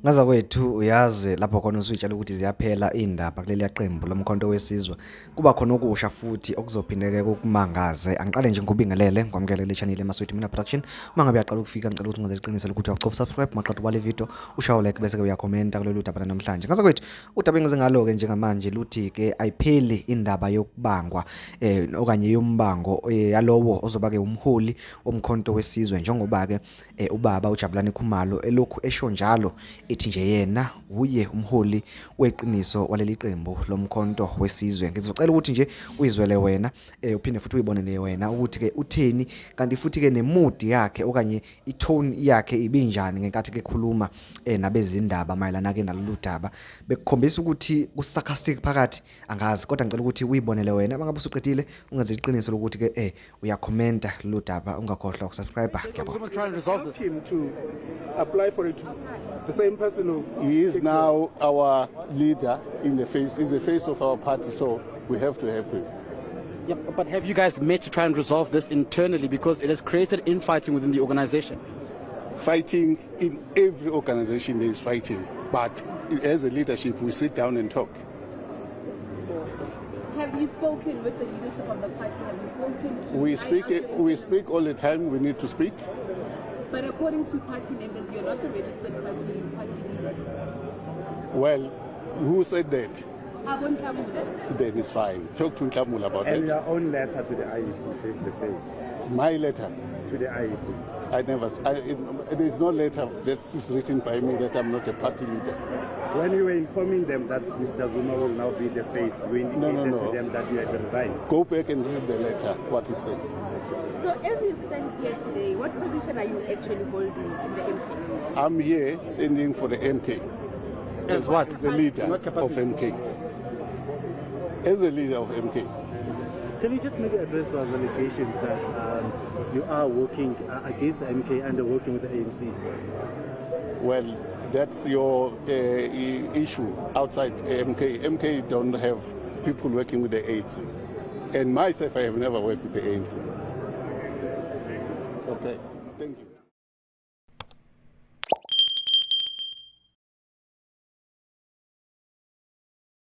Ngaza kwethu uyazi lapho khona usitshela ukuthi ziyaphela indaba kuleli qembu lomkhonto wesizwe kuba khona okusha futhi okuzophindeke ukumangaze. Angiqale nje ngikubingelele ngwamukele le channel eMasweti Mina Production. Uma ngabe uyaqala ukufika ngicela ukuthi ungazeqiniselele ukuthi uyaqhubha subscribe maqedwe kwale video ushaye like bese ke uyakhomenta kulolu daba namhlanje. Ngaza kwethu udaba engize ngalo ke njengamanje luthi ke ayipheli indaba yokubangwa okanye yombango yalowo ozoba ke umholi womkhonto wesizwe njengoba ke ubaba uJabulani Khumalo elokhu esho njalo ethi nje yena uye umholi weqiniso waleli qembu lomkhonto wesizwe. Ngizocela ukuthi nje uyizwele wena uphinde futhi uyibonele wena ukuthi ke utheni kanti futhi ke nemudi yakhe okanye itone yakhe ibinjani ngenkathi ke khuluma nabezindaba mayelana ke nalolu daba. Bekukhombisa ukuthi kusarcastic phakathi angazi kodwa ngicela ukuthi uyibonele wena bangabe usuqedile ungenze iqiniso lokuthi ke uyakhomenta lolu daba ungakhohlwa ukusubscribe. Ngiyabonga. Trying to resolve this. Him to apply for it. The same person who He is now our leader in the face, he's the face of our party, so we have to help him. Yeah, but have you guys met to try and resolve this internally because it has created infighting within the organization? Fighting in every organization there is fighting, but as a leadership we sit down and talk. Have you spoken with the leadership of the party? Have you spoken to... We speak all the time, we need to speak. But according to party members, you're not the registered party leader. Well, who said that? Abon Kamuza. Then it's fine. Talk to Nkamula about and that. your own letter to the IEC says the same. My letter, To the IEC. there is no letter that is written by me that I'm not a party leader. When you were informing them that Mr. Zuma will now be the face, we indicated No. to them that you had resigned. Go back and read the letter, what it says. So as you stand here today, what position are you actually holding in the MK? I'm here standing for the MK. As what? The leader What of capacity? MK. As the leader of MK. Can you just maybe address those allegations that you are working against the MK and working with the ANC? Well, that's your issue outside MK. MK don't have people working with the ANC. And myself, I have never worked with the ANC. Okay, thank you.